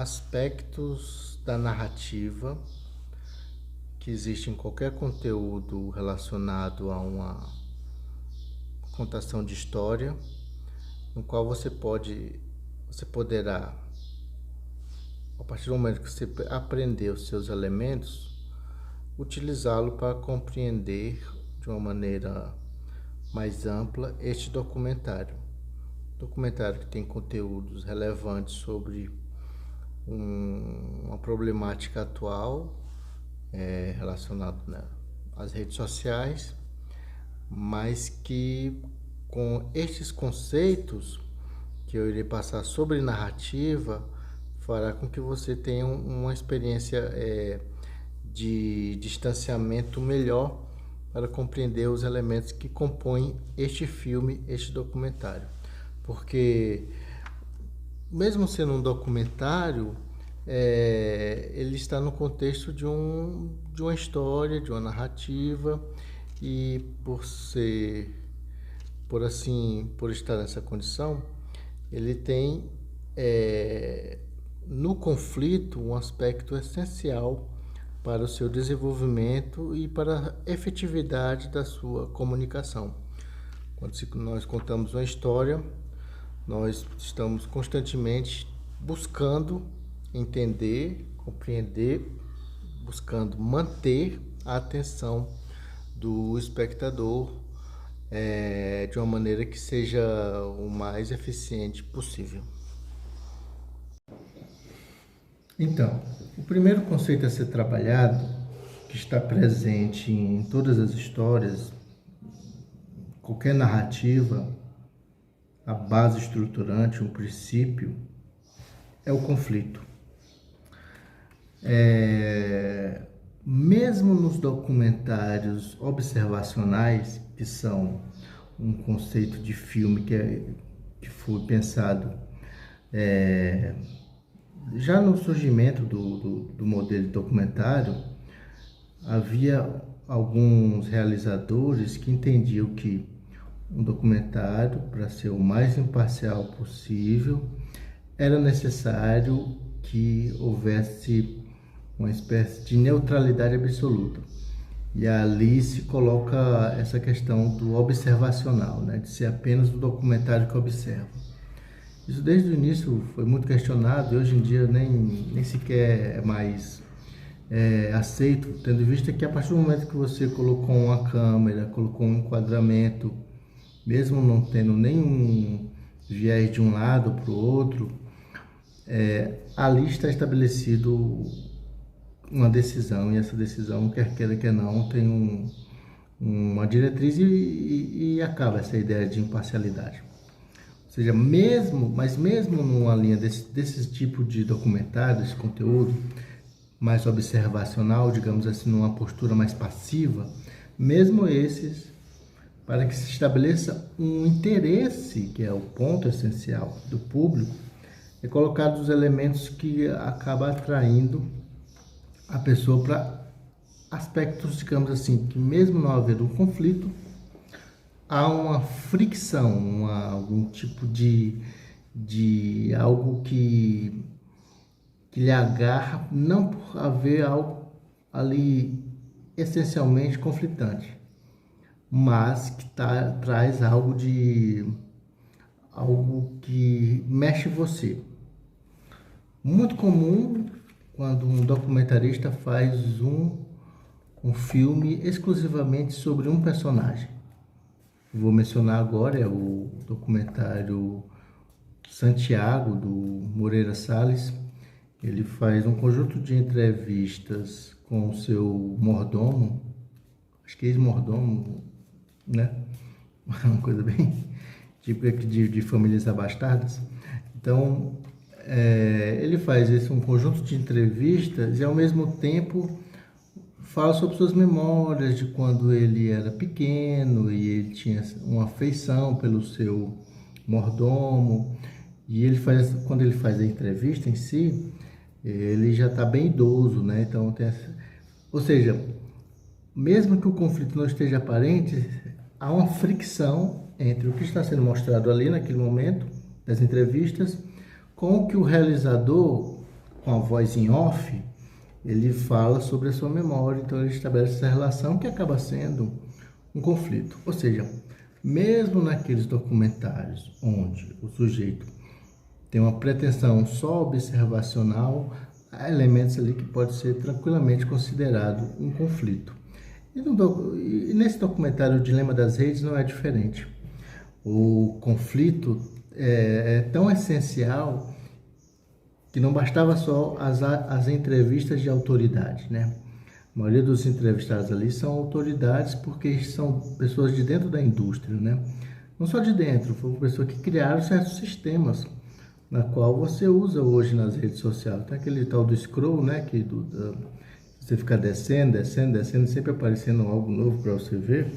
aspectos da narrativa que existem em qualquer conteúdo relacionado a uma contação de história, no qual você poderá, a partir do momento que você aprender os seus elementos, utilizá-lo para compreender de uma maneira mais ampla este documentário. Documentário que tem conteúdos relevantes sobre uma problemática atual relacionada às redes sociais, mas que com estes conceitos que eu irei passar sobre narrativa fará com que você tenha uma experiência de distanciamento melhor para compreender os elementos que compõem este filme, este documentário. Porque mesmo sendo um documentário, ele está no contexto de uma história, de uma narrativa, e por estar nessa condição, ele tem no conflito um aspecto essencial para o seu desenvolvimento e para a efetividade da sua comunicação. Quando nós contamos uma história, nós estamos constantemente buscando entender, compreender, buscando manter a atenção do espectador de uma maneira que seja o mais eficiente possível. Então, o primeiro conceito a ser trabalhado, que está presente em todas as histórias, qualquer narrativa, a base estruturante, um princípio, é o conflito. Mesmo nos documentários observacionais, que são um conceito de filme que foi pensado já no surgimento do modelo de documentário, havia alguns realizadores que entendiam que um documentário, para ser o mais imparcial possível, era necessário que houvesse uma espécie de neutralidade absoluta. E ali se coloca essa questão do observacional, de ser apenas o documentário que observa. Isso desde o início foi muito questionado e hoje em dia nem sequer é mais aceito, tendo em vista que a partir do momento que você colocou uma câmera, colocou um enquadramento, mesmo não tendo nenhum viés de um lado para o outro, ali está estabelecido uma decisão, e essa decisão, quer queira, quer não, tem uma diretriz e acaba essa ideia de imparcialidade. Ou seja, mesmo numa linha desse tipo de documentário, desse conteúdo mais observacional, digamos assim, numa postura mais passiva, mesmo esses, para que se estabeleça um interesse, que é o ponto essencial do público, é colocados os elementos que acabam atraindo a pessoa para aspectos, digamos assim, que mesmo não havendo um conflito, há uma fricção, algum tipo de algo que lhe agarra, não por haver algo ali essencialmente conflitante, mas que traz algo que mexe você. Muito comum quando um documentarista faz um filme exclusivamente sobre um personagem. Vou mencionar agora o documentário Santiago, do Moreira Salles. Ele faz um conjunto de entrevistas com o seu mordomo, acho que ex-mordomo, uma coisa bem típica de famílias abastadas. Então, ele faz um conjunto de entrevistas e, ao mesmo tempo, fala sobre suas memórias de quando ele era pequeno e ele tinha uma afeição pelo seu mordomo. E quando ele faz a entrevista em si, ele já está bem idoso, Então, ou seja, mesmo que o conflito não esteja aparente, há uma fricção entre o que está sendo mostrado ali naquele momento das entrevistas com o que o realizador com a voz em off, ele fala sobre a sua memória, então ele estabelece essa relação que acaba sendo um conflito. Ou seja, mesmo naqueles documentários onde o sujeito tem uma pretensão só observacional, há elementos ali que pode ser tranquilamente considerado um conflito. E nesse documentário, O Dilema das Redes não é diferente. O conflito é tão essencial que não bastava só as entrevistas de autoridade, né? A maioria dos entrevistados ali são autoridades porque são pessoas de dentro da indústria, né? Não só de dentro, foram pessoas que criaram certos sistemas na qual você usa hoje nas redes sociais. Tem aquele tal do scroll, né? Você fica descendo, sempre aparecendo algo novo para você ver.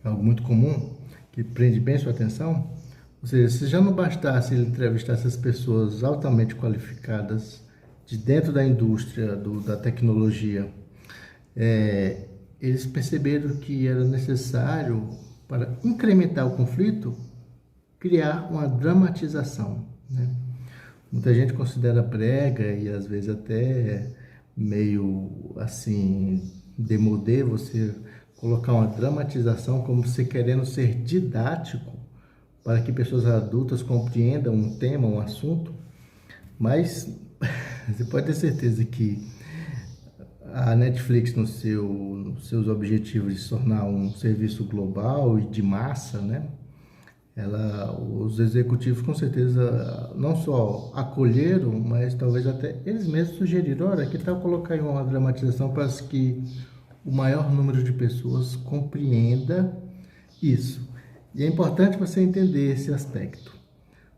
É algo muito comum, que prende bem sua atenção. Ou seja, se já não bastasse ele entrevistar essas pessoas altamente qualificadas de dentro da indústria da tecnologia, eles perceberam que era necessário, para incrementar o conflito, criar uma dramatização, né? Muita gente considera brega e às vezes até meio assim, demodê, você colocar uma dramatização como se querendo ser didático para que pessoas adultas compreendam um tema, um assunto, mas você pode ter certeza que a Netflix, nos seus objetivos de se tornar um serviço global e de massa, né? Os executivos com certeza não só acolheram, mas talvez até eles mesmos sugeriram, olha, que tal colocar em uma dramatização para que o maior número de pessoas compreenda isso. E é importante você entender esse aspecto.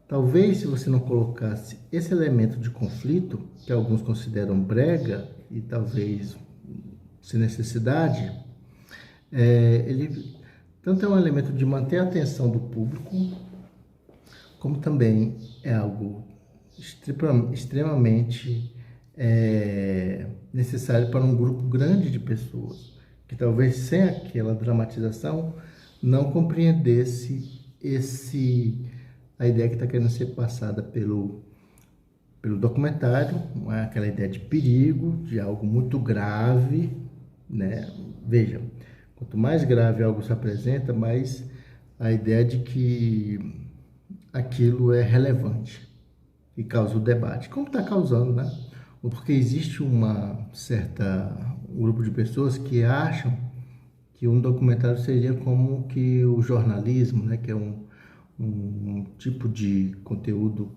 Talvez se você não colocasse esse elemento de conflito, que alguns consideram brega e talvez sem necessidade, ele tanto é um elemento de manter a atenção do público, como também é algo extremamente necessário para um grupo grande de pessoas, que talvez sem aquela dramatização não compreendesse a ideia que está querendo ser passada pelo documentário, aquela ideia de perigo, de algo muito grave, né? Veja, quanto mais grave algo se apresenta, mais a ideia de que aquilo é relevante e causa o debate, como está causando, né? Ou porque existe um grupo de pessoas que acham que um documentário seria como que o jornalismo, né? Que é um tipo de conteúdo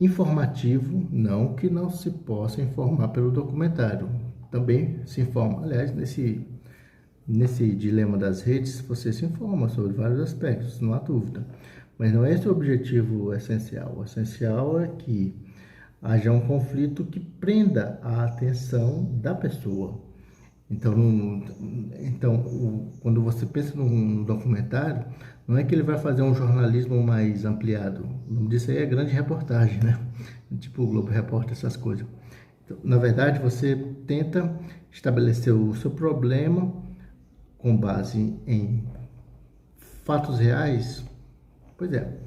informativo, não que não se possa informar pelo documentário, também se informa. Aliás, nesse dilema das redes, você se informa sobre vários aspectos, não há dúvida. Mas não é esse o objetivo essencial. O essencial é que haja um conflito que prenda a atenção da pessoa. Então, quando você pensa num documentário, não é que ele vai fazer um jornalismo mais ampliado. O nome disso aí é grande reportagem, né? Tipo o Globo Repórter, essas coisas. Então, na verdade, você tenta estabelecer o seu problema com base em fatos reais. Pois é,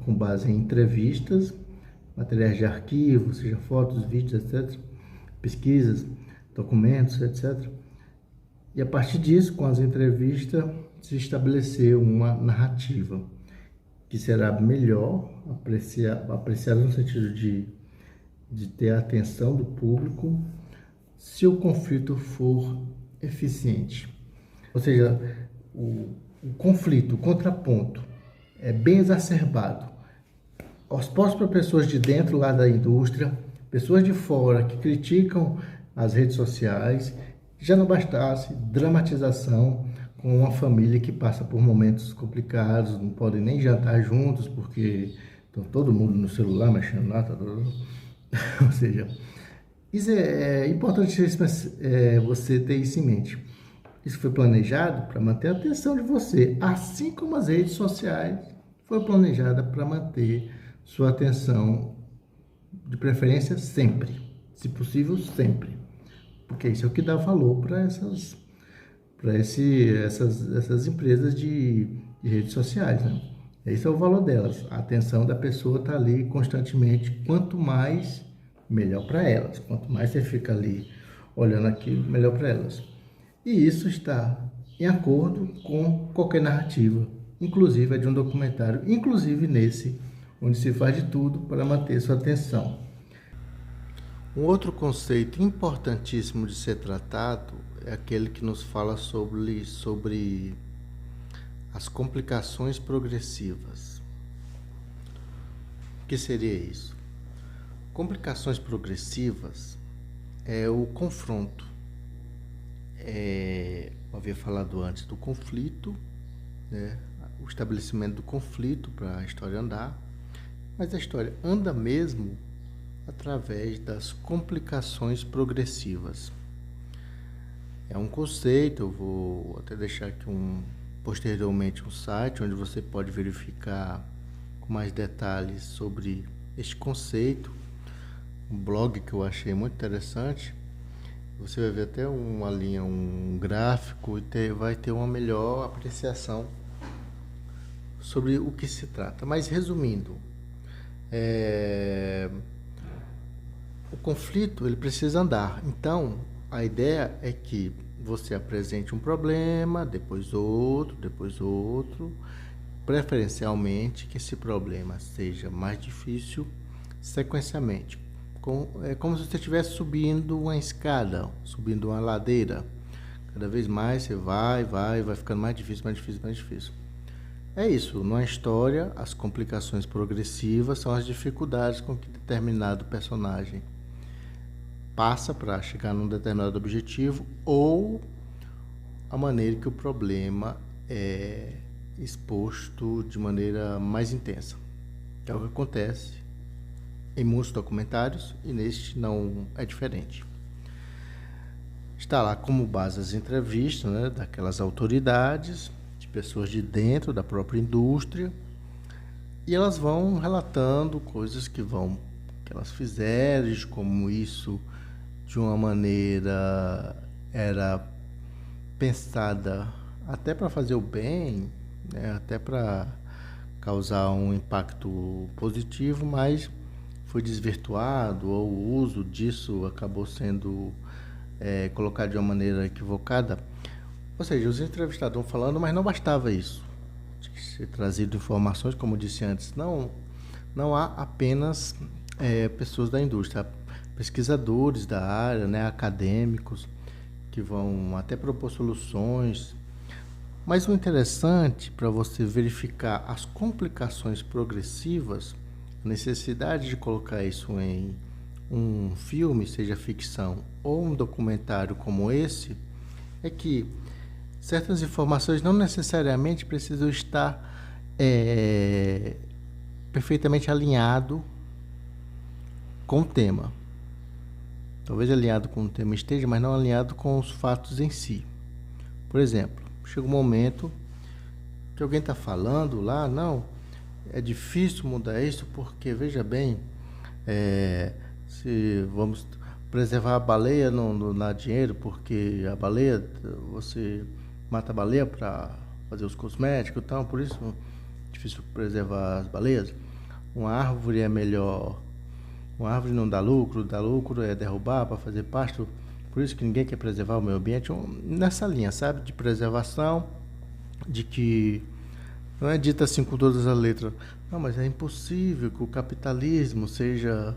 com base em entrevistas, materiais de arquivo, seja fotos, vídeos, etc., pesquisas, documentos, etc. E a partir disso, com as entrevistas, se estabelecer uma narrativa que será melhor apreciada no sentido de ter a atenção do público se o conflito for eficiente. Ou seja, o conflito, o contraponto é bem exacerbado. Exposto para pessoas de dentro lá da indústria, pessoas de fora que criticam as redes sociais, já não bastasse dramatização com uma família que passa por momentos complicados, não podem nem jantar juntos porque estão todo mundo no celular mexendo lá, ou seja, isso é importante você ter isso em mente. Isso foi planejado para manter a atenção de você, assim como as redes sociais foi planejada para manter sua atenção, de preferência sempre, se possível sempre, porque isso é o que dá valor para essas empresas de redes sociais, né? Esse é o valor delas. A atenção da pessoa está ali constantemente. Quanto mais, melhor para elas. Quanto mais você fica ali olhando aquilo, melhor para elas. E isso está em acordo com qualquer narrativa, inclusive a de um documentário, inclusive nesse, onde se faz de tudo para manter sua atenção. Um outro conceito importantíssimo de ser tratado é aquele que nos fala sobre as complicações progressivas. O que seria isso? Complicações progressivas é o confronto. Eu havia falado antes do conflito, né? O estabelecimento do conflito para a história andar, mas a história anda mesmo através das complicações progressivas. É um conceito, eu vou até deixar aqui posteriormente um site onde você pode verificar com mais detalhes sobre este conceito, um blog que eu achei muito interessante. Você vai ver até uma linha, um gráfico e vai ter uma melhor apreciação sobre o que se trata. Mas resumindo, o conflito ele precisa andar. Então, a ideia é que você apresente um problema, depois outro, preferencialmente que esse problema seja mais difícil sequencialmente. É como se você estivesse subindo uma escada, subindo uma ladeira. Cada vez mais você vai ficando mais difícil. É isso, numa história, as complicações progressivas são as dificuldades com que determinado personagem passa para chegar num determinado objetivo ou a maneira que o problema é exposto de maneira mais intensa. É o que acontece em muitos documentários e neste não é diferente. Está lá como base as entrevistas, né, daquelas autoridades, de pessoas de dentro da própria indústria, e elas vão relatando coisas que elas fizeram, de como isso de uma maneira era pensada até para fazer o bem, né, até para causar um impacto positivo, mas foi desvirtuado ou o uso disso acabou sendo colocado de uma maneira equivocada. Ou seja, os entrevistados estão falando, mas não bastava isso. Tinha que ser trazido informações, como eu disse antes, não há apenas pessoas da indústria, pesquisadores da área, né, acadêmicos, que vão até propor soluções. Mas o interessante para você verificar as complicações progressivas, a necessidade de colocar isso em um filme, seja ficção ou um documentário como esse, é que certas informações não necessariamente precisam estar perfeitamente alinhado com o tema. Talvez alinhado com o tema esteja, mas não alinhado com os fatos em si. Por exemplo, chega um momento que alguém está falando lá, não, é difícil mudar isso porque, veja bem, se vamos preservar a baleia não dá dinheiro, porque a baleia, você mata a baleia para fazer os cosméticos e tal, por isso é difícil preservar as baleias. Uma árvore é melhor, uma árvore não dá lucro é derrubar para fazer pasto, por isso que ninguém quer preservar o meio ambiente. Nessa linha, sabe, de preservação, de que não é dito assim com todas as letras, não, mas é impossível que o capitalismo seja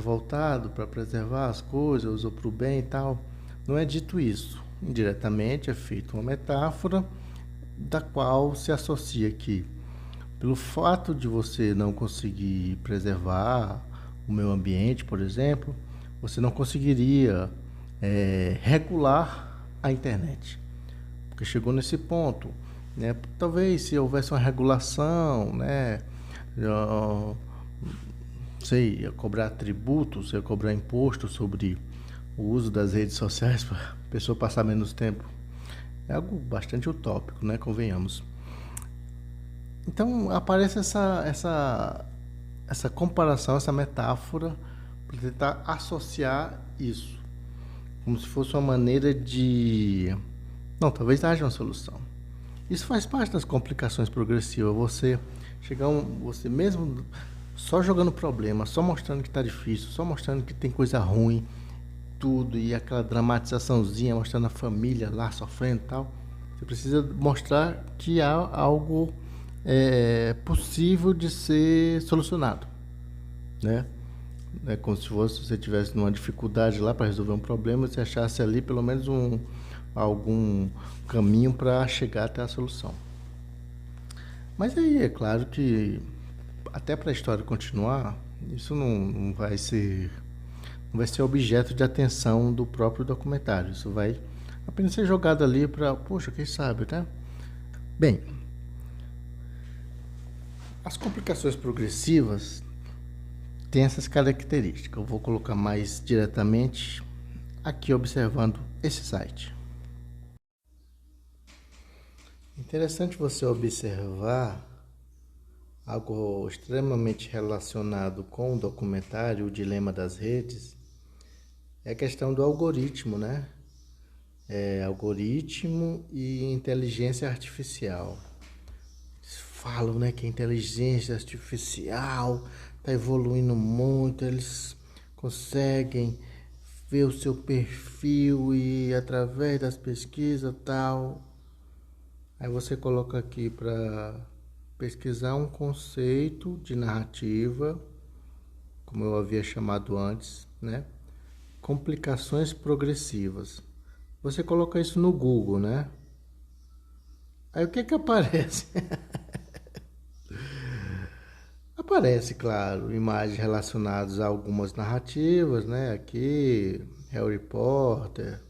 voltado para preservar as coisas ou para o bem e tal. Não é dito isso. Indiretamente é feita uma metáfora da qual se associa que, pelo fato de você não conseguir preservar o meio ambiente, por exemplo, você não conseguiria regular a internet. Porque chegou nesse ponto, né? Talvez se houvesse uma regulação, né? Ia cobrar tributos, ia cobrar imposto sobre o uso das redes sociais para a pessoa passar menos tempo. É algo bastante utópico, né? Convenhamos. Então aparece essa comparação, essa metáfora para tentar associar isso, como se fosse uma maneira de... Não, talvez haja uma solução. Isso faz parte das complicações progressivas. Você mesmo só jogando problema, só mostrando que está difícil, só mostrando que tem coisa ruim, tudo, e aquela dramatizaçãozinha mostrando a família lá sofrendo e tal. Você precisa mostrar que há algo possível de ser solucionado, né? É como se você tivesse numa dificuldade lá para resolver um problema, você achasse ali pelo menos algum caminho para chegar até a solução. Mas aí é claro que até para a história continuar, isso não vai ser objeto de atenção do próprio documentário. Isso vai apenas ser jogado ali para, poxa, quem sabe, né? Bem, as complicações progressivas têm essas características. Eu vou colocar mais diretamente aqui observando esse site. Interessante você observar algo extremamente relacionado com o documentário O Dilema das Redes, é a questão do algoritmo, né? Algoritmo e inteligência artificial. Eles falam, né, que a inteligência artificial está evoluindo muito, eles conseguem ver o seu perfil e através das pesquisas tal. Aí você coloca aqui para pesquisar um conceito de narrativa, como eu havia chamado antes, né? Complicações progressivas. Você coloca isso no Google, né? Aí o que aparece? Aparece, claro, imagens relacionadas a algumas narrativas, né? Aqui, Harry Potter,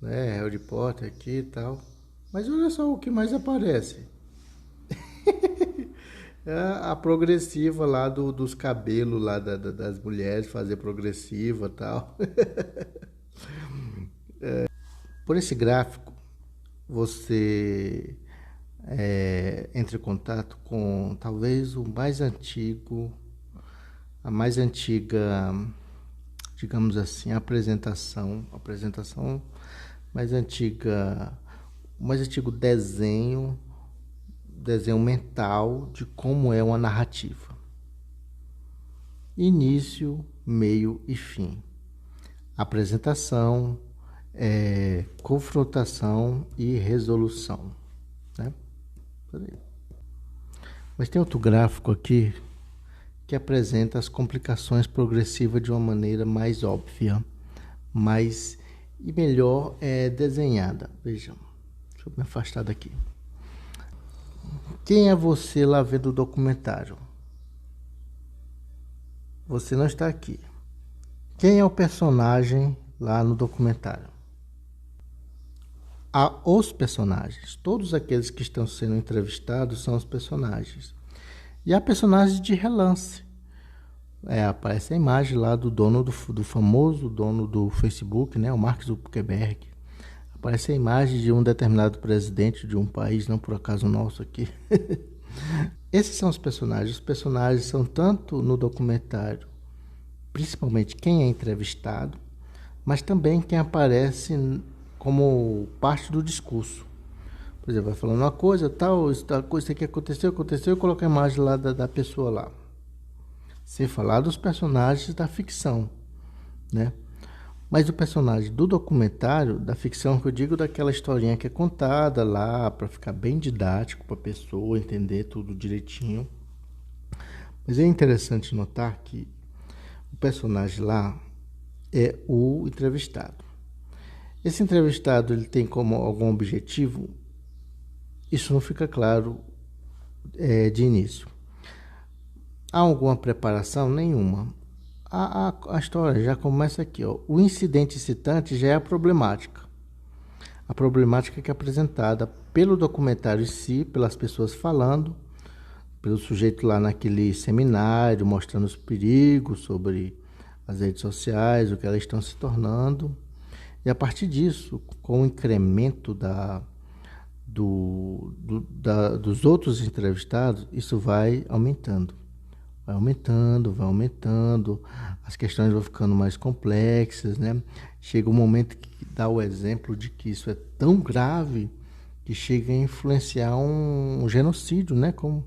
né? Harry Potter aqui e tal. Mas olha só o que mais aparece. A progressiva lá dos cabelos lá das mulheres, fazer progressiva e tal. Por esse gráfico, você entra em contato com talvez a mais antiga, digamos assim, apresentação mais antiga, o mais antigo desenho mental de como é uma narrativa. Início, meio e fim. Apresentação, confrontação e resolução, né? Mas tem outro gráfico aqui que apresenta as complicações progressivas de uma maneira mais óbvia, mais e melhor desenhada. Vejam, deixa eu me afastar daqui. Quem é você lá vendo o documentário? Você não está aqui. Quem é o personagem lá no documentário? Os personagens. Todos aqueles que estão sendo entrevistados são os personagens. E há personagens de relance. Aparece a imagem lá do dono do famoso dono do Facebook, né, o Mark Zuckerberg. Aparece a imagem de um determinado presidente de um país, não por acaso o nosso aqui. Esses são os personagens. Os personagens são tanto no documentário, principalmente quem é entrevistado, mas também quem aparece como parte do discurso. Por exemplo, vai falando uma coisa, tal, isso aqui aconteceu, e coloca a imagem lá da pessoa lá. Sem falar dos personagens da ficção, né? Mas o personagem do documentário, da ficção que eu digo, daquela historinha que é contada lá, para ficar bem didático, para a pessoa entender tudo direitinho. Mas é interessante notar que o personagem lá é o entrevistado. Esse entrevistado, ele tem como algum objetivo? Isso não fica claro de início. Há alguma preparação? Nenhuma. A história já começa aqui, ó. O incidente citante já é a problemática. A problemática que é apresentada pelo documentário em si, pelas pessoas falando, pelo sujeito lá naquele seminário, mostrando os perigos sobre as redes sociais, o que elas estão se tornando. E a partir disso, com o incremento dos outros entrevistados, isso vai aumentando. Vai aumentando, as questões vão ficando mais complexas, né? Chega um momento que dá o exemplo de que isso é tão grave que chega a influenciar um genocídio, né? Como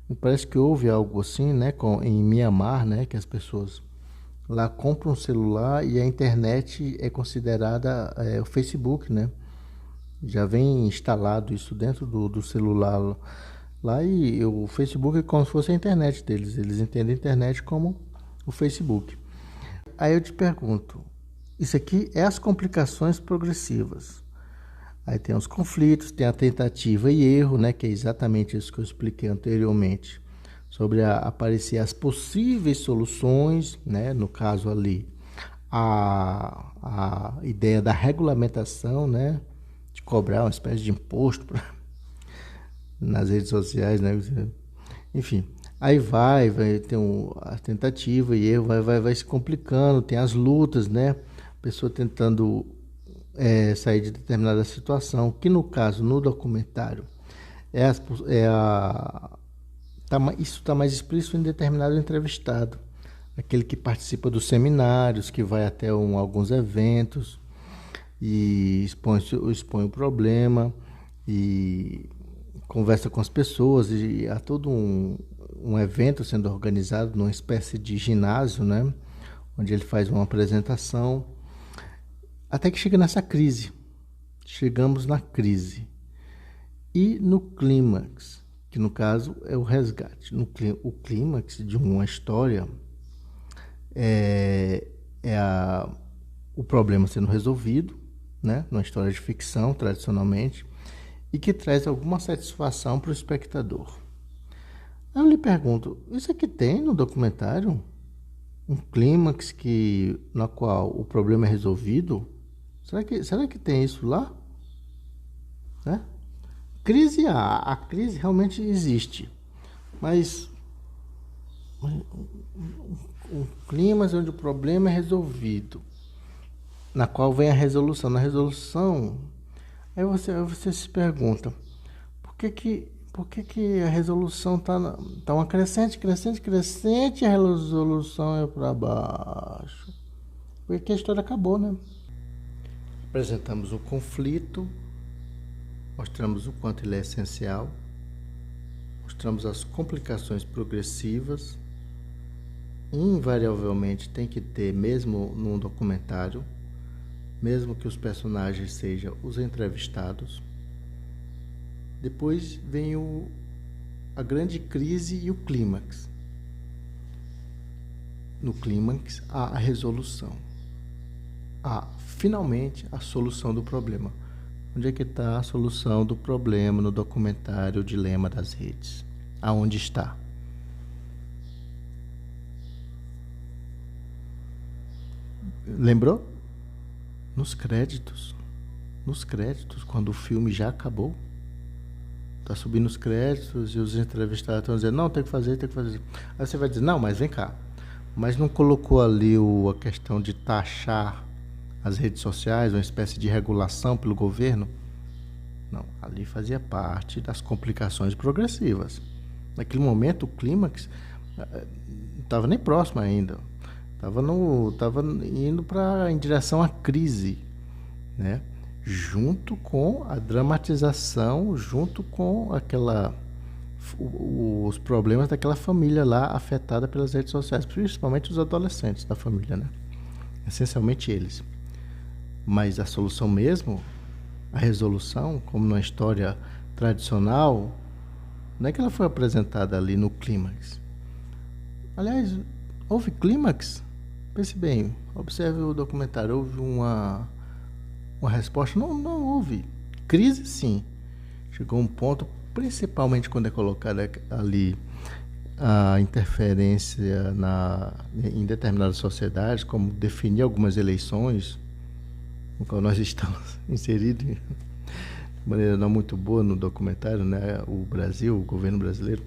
me parece que houve algo assim, né? Em Mianmar, né? Que as pessoas lá compram um celular e a internet é considerada o Facebook, né? Já vem instalado isso dentro do celular lá e o Facebook é como se fosse a internet deles. Eles entendem a internet como o Facebook. Aí eu te pergunto, isso aqui é as complicações progressivas. Aí tem os conflitos, tem a tentativa e erro, né, que é exatamente isso que eu expliquei anteriormente, sobre aparecer as possíveis soluções, né, no caso ali, a ideia da regulamentação, né, de cobrar uma espécie de imposto nas redes sociais, né, enfim. Aí vai ter a tentativa e erro, vai se complicando, tem as lutas, né, a pessoa tentando sair de determinada situação, que no caso, no documentário, isso está mais explícito em determinado entrevistado, aquele que participa dos seminários, que vai até alguns eventos e expõe o problema e conversa com as pessoas, e há todo um evento sendo organizado numa espécie de ginásio, né, onde ele faz uma apresentação. Até que chega nessa crise. Chegamos na crise. E no clímax, que no caso é o resgate. O clímax de uma história o problema sendo resolvido, né? Numa história de ficção, tradicionalmente, e que traz alguma satisfação para o espectador. Eu lhe pergunto, isso aqui tem no documentário? Um clímax na qual o problema é resolvido? Será que tem isso lá? Né? Crise, a crise realmente existe, mas um clima onde o problema é resolvido, na qual vem a resolução. Na resolução, aí você se pergunta, por que a resolução tá uma crescente, e a resolução é para baixo? Porque a história acabou, né? Apresentamos o conflito, mostramos o quanto ele é essencial, mostramos as complicações progressivas. Invariavelmente tem que ter, mesmo num documentário, mesmo que os personagens sejam os entrevistados. Depois vem a grande crise e o clímax. No clímax há a resolução. Há finalmente a solução do problema. Onde é que está a solução do problema no documentário O Dilema das Redes? Aonde está? Lembrou? Nos créditos. Nos créditos, quando o filme já acabou. Está subindo os créditos e os entrevistados estão dizendo, não, tem que fazer. Aí você vai dizer, não, mas vem cá. Mas não colocou ali a questão de taxar as redes sociais, uma espécie de regulação pelo governo? Não, ali fazia parte das complicações progressivas. Naquele momento, o clímax não estava nem próximo ainda. Estava indo em direção à crise, né? Junto com a dramatização, junto com os problemas daquela família lá afetada pelas redes sociais, principalmente os adolescentes da família, né? Essencialmente eles. Mas a solução mesmo, a resolução, como na história tradicional, não é que ela foi apresentada ali no clímax. Aliás, houve clímax? Pense bem, observe o documentário, houve uma resposta? Não houve. Crise, sim. Chegou um ponto, principalmente quando é colocada ali a interferência em determinadas sociedades, como definir algumas eleições, no qual nós estamos inseridos de maneira não muito boa no documentário, né? O Brasil, o governo brasileiro.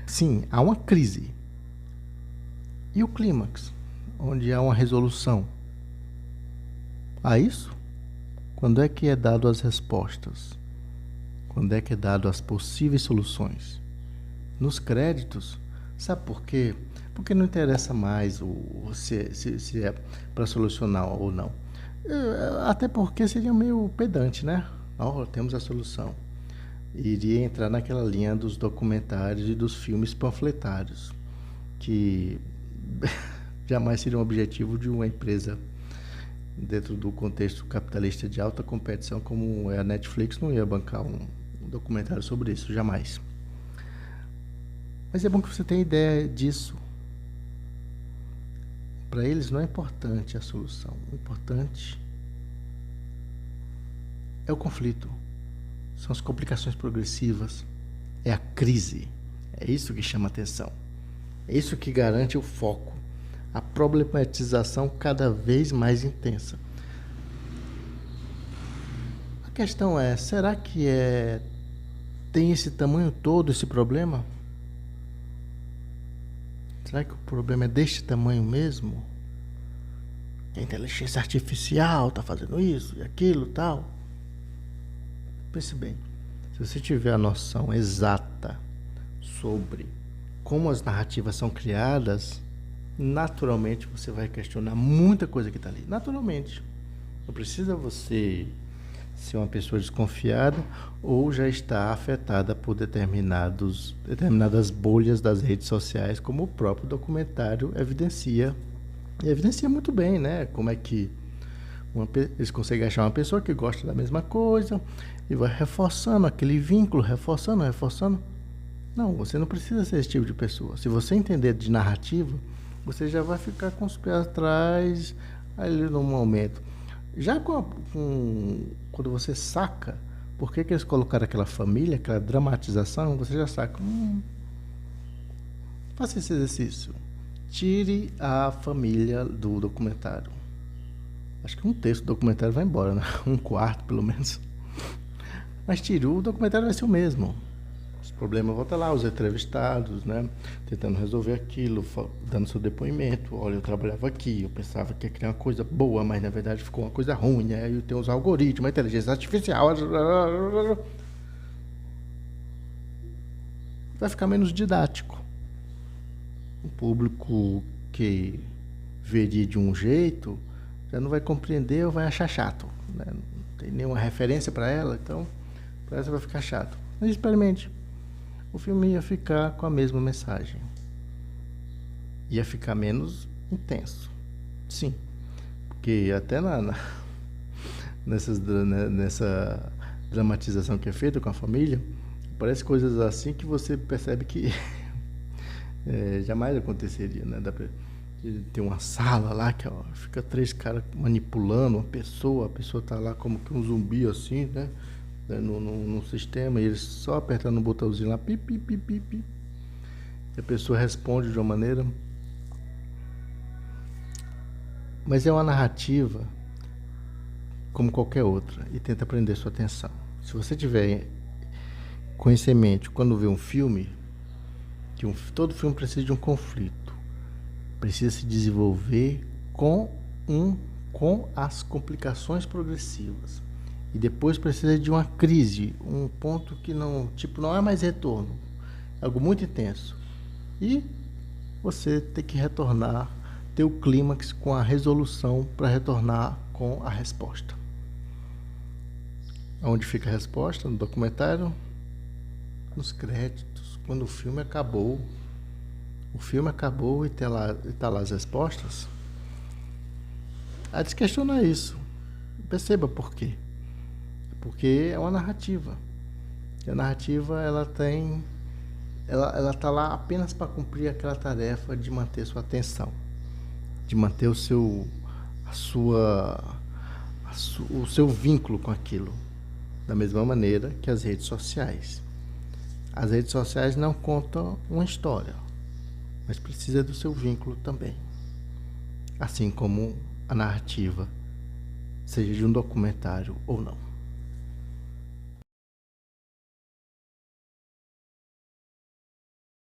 Sim, há uma crise. E o clímax, onde há uma resolução. Há isso? Quando é que é dado as respostas? Quando é que é dado as possíveis soluções? Nos créditos. Sabe por quê? Porque não interessa mais se é para solucionar ou não. Até porque seria meio pedante, né? Temos a solução. iria entrar naquela linha dos documentários e dos filmes panfletários, que jamais seria um objetivo de uma empresa dentro do contexto capitalista de alta competição como é a Netflix. Não ia bancar um documentário sobre isso, jamais. Mas é bom que você tenha ideia disso. Para eles não é importante a solução, o importante é o conflito, são as complicações progressivas, é a crise, é isso que chama atenção, é isso que garante o foco, a problematização cada vez mais intensa. A questão é, será que tem esse tamanho todo esse problema? Será que o problema é deste tamanho mesmo? A inteligência artificial está fazendo isso e aquilo e tal? Pense bem, se você tiver a noção exata sobre como as narrativas são criadas, naturalmente você vai questionar muita coisa que está ali. Naturalmente. Não precisa você ser uma pessoa desconfiada ou já está afetada por determinadas bolhas das redes sociais, como o próprio documentário evidencia. E evidencia muito bem, né? Como é que eles conseguem achar uma pessoa que gosta da mesma coisa e vai reforçando aquele vínculo, reforçando. Não, você não precisa ser esse tipo de pessoa. Se você entender de narrativa, você já vai ficar com os pés atrás ali no momento. Já quando você saca por que eles colocaram aquela família, aquela dramatização, você já saca. Faça esse exercício. Tire a família do documentário. Acho que um terço do documentário vai embora, né? Um quarto, pelo menos. Mas tire, o documentário vai ser o mesmo. Os problemas voltam lá, os entrevistados, né? Tentando resolver aquilo, dando seu depoimento. Olha, eu trabalhava aqui, eu pensava que ia criar uma coisa boa, mas na verdade ficou uma coisa ruim. Aí tem os algoritmos, a inteligência artificial. Vai ficar menos didático. O público que veria de um jeito já não vai compreender ou vai achar chato, né? Não tem nenhuma referência para ela, então para ela vai ficar chato. Mas experimente. O filme ia ficar com a mesma mensagem. Ia ficar menos intenso. Sim. Porque até nessa dramatização que é feita com a família, aparece coisas assim que você percebe que jamais aconteceria, né? Tem uma sala lá que fica 3 caras manipulando uma pessoa, a pessoa tá lá como que um zumbi assim, né? No sistema, e eles só apertando um botãozinho lá, pi, pi, pi, pi, pi. E a pessoa responde de uma maneira. Mas é uma narrativa como qualquer outra e tenta prender sua atenção. Se você tiver conhecimento quando vê um filme, que todo filme precisa de um conflito, precisa se desenvolver com as complicações progressivas. E depois precisa de uma crise, um ponto que não é mais retorno, é algo muito intenso. E você tem que retornar, ter o clímax com a resolução para retornar com a resposta. Onde fica a resposta? No documentário? Nos créditos, quando o filme acabou. O filme acabou e tá lá as respostas. A desquestionar isso. Perceba por quê. Porque é uma narrativa. E a narrativa, ela tá lá apenas para cumprir aquela tarefa de manter sua atenção, de manter o seu vínculo com aquilo, da mesma maneira que as redes sociais. As redes sociais não contam uma história, mas precisa do seu vínculo também. Assim como a narrativa, seja de um documentário ou não.